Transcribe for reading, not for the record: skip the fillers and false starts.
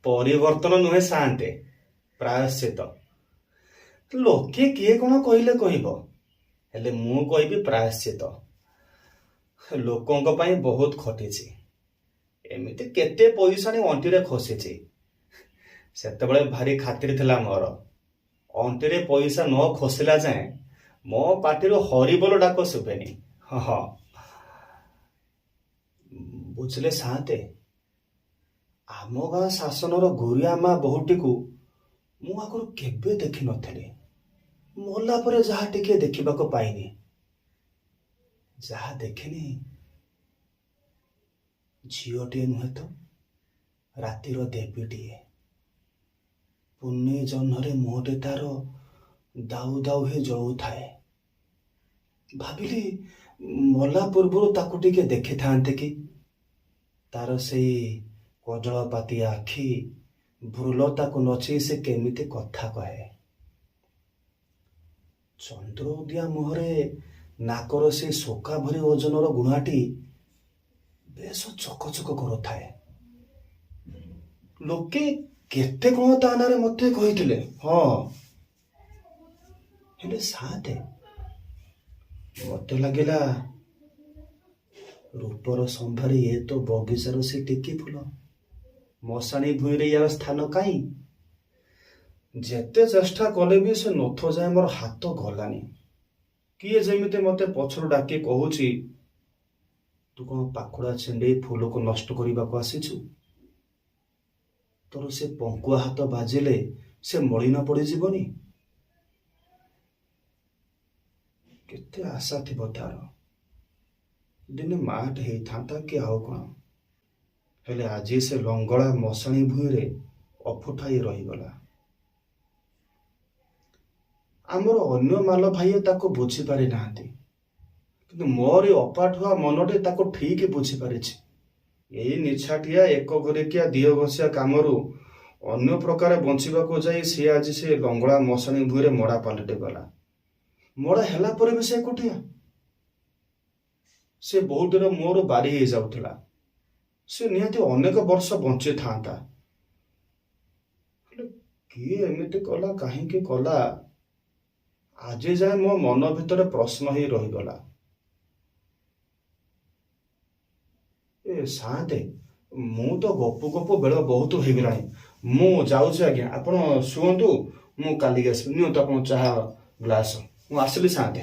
ପରିବର୍ତ୍ତନ ନୁହେଁ ସାନ୍ତେ, ପ୍ରାୟଶ୍ଚିତ। ଲୋକେ କିଏ କଣ କହିଲେ କହିବ, ହେଲେ ମୁଁ କହିବି ପ୍ରାୟଶ୍ଚିତ। ଲୋକଙ୍କ ପାଇଁ ବହୁତ ଖଟିଛି, ଏମିତି କେତେ ପଇସା ଆଣି ଅଣ୍ଟିରେ ଖସିଛି। ସେତେବେଳେ ଭାରି ଖାତିର ଥିଲା ମୋର। ଅଣ୍ଟିରେ ପଇସା ନ ଖସିଲା ଯାଏଁ ମୋ ପାଟିରୁ ହରିବୋଲ ଡାକ ଶୁଭେନି। ହଁ, ବୁଝିଲେ ସାନ୍ତେ, ଆମ ଗାଁ ଶାସନର ଗୁରିଆ ମା ବୋହୂଟିକୁ ମୁଁ ଆଗରୁ କେବେ ଦେଖିନଥିଲି। ମଲା ପରେ ଯାହା ଟିକେ ଦେଖିବାକୁ ପାଇନି। ଯାହା ଦେଖିନି, ଝିଅଟିଏ ନୁହେଁ ତ, ରାତିର ଦେବୀଟିଏ। ପୁନେଇ ଜହ୍ନରେ ମୁହଁଟି ତାର ଦାଉ ଦାଉ ହେଇ ଜଳୁଥାଏ। ଭାବିଲି ମଲା ପୂର୍ବରୁ ତାକୁ ଟିକେ ଦେଖିଥାନ୍ତେ କି। ତାର ସେଇ କଜଳପାତି ଆଖି, ଭ୍ରୁଲତାକୁ ନଚେଇ ସେ କେମିତି କଥା କହେ। ଚନ୍ଦ୍ର ଉଦିଆ ମୁହଁରେ ନାକର ସେ ଶୋକା ଭରି ଓଜନର ଗୁଣାଟି ବେଶ ଚକଚକ କରୁଥାଏ। ଲୋକେ କେତେ କଣ ତା ନାଁରେ ମତେ କହିଥିଲେ। ହଁ, ହେଲେ ସାନ୍ତେ, ମତେ ଲାଗିଲା ରୂପର ସମ୍ଭାରୀ ଏ ତ ବଗିଚାର ସେ ଟିକି ଫୁଲ। ମଶାଣୀ ଭୂଇଁରେ ୟାର ସ୍ଥାନ କାହିଁ? ଯେତେ ଚେଷ୍ଟା କଲେ ବି ସେ ନଥ ଯାଏ ମୋର ହାତ ଗଲାନି। କିଏ ଯେମିତି ମତେ ପଛରୁ ଡାକି କହୁଛି, ତୁ କଣ ପାଖୁଡା ଛିଣ୍ଡେଇ ଫୁଲକୁ ନଷ୍ଟ କରିବାକୁ ଆସିଛୁ? ତୋର ସେ ପଙ୍କୁଆ ହାତ ବାଜିଲେ ସେ ମଳିନ ପଡିଯିବନି? କେତେ ଆଶା ଥିବ ତାର, ଦିନେ ମାଟେ ହେଇଥାନ୍ତା କି ଆଉ କଣ। ହେଲେ ଆଜି ସେ ଲଙ୍ଗଳା ମଶାଣୀ ଭୂଇଁରେ ଅଫୁଟାଇ ରହିଗଲା। ଆମର ଅନ୍ୟ ମାଲ ଭାଇ ତାକୁ ବୁଝିପାରି ନାହାନ୍ତି, କିନ୍ତୁ ମୋରି ଅପାଠୁଆ ମନଟି ତାକୁ ଠିକ ବୁଝିପାରିଛି। ଏଇ ନିଛାଟିଆ ଏକ ଘରିକିଆ ଦିଅ ଘଷିଆ କାମରୁ ଅନ୍ୟ ପ୍ରକାର ବଞ୍ଚିବାକୁ ଯାଇ ସିଏ ଆଜି ସେ ଲଙ୍ଗଳା ମଶାଣୀ ଭୂଇଁରେ ମଡ଼ା ପାଲଟି ଗଲା। ମଡ଼ା ହେଲା ପରେ ବି ସେ ଏକୁଟିଆ। ସେ ବହୁଟିର ମୋର ବାରି ହେଇଯାଉଥିଲା। ସେ ନିହାତି ଅନେକ ବର୍ଷ ବଞ୍ଚିଥାନ୍ତା। ହେଲେ କିଏ ଏମିତି କଲା, କାହିଁକି କଲା, ଆଜି ଯାଏ ମୋ ମନ ଭିତରେ ପ୍ରଶ୍ନ ହେଇ ରହିଗଲା। ଏ ସାନ୍ତେ, ମୁଁ ତ ଗପୁ ଗପୁ ବେଳ ବହୁତ ହେଇଗଲାଣି। ମୁଁ ଯାଉଛି ଆଜ୍ଞା, ଆପଣ ଶୁଅନ୍ତୁ, ମୁଁ କାଲିକି ଆସିବି। ନିଅନ୍ତୁ ଆପଣ ଚାହା ଗ୍ଲାସ। ମୁଁ ଆସିଲି ସାନ୍ତେ।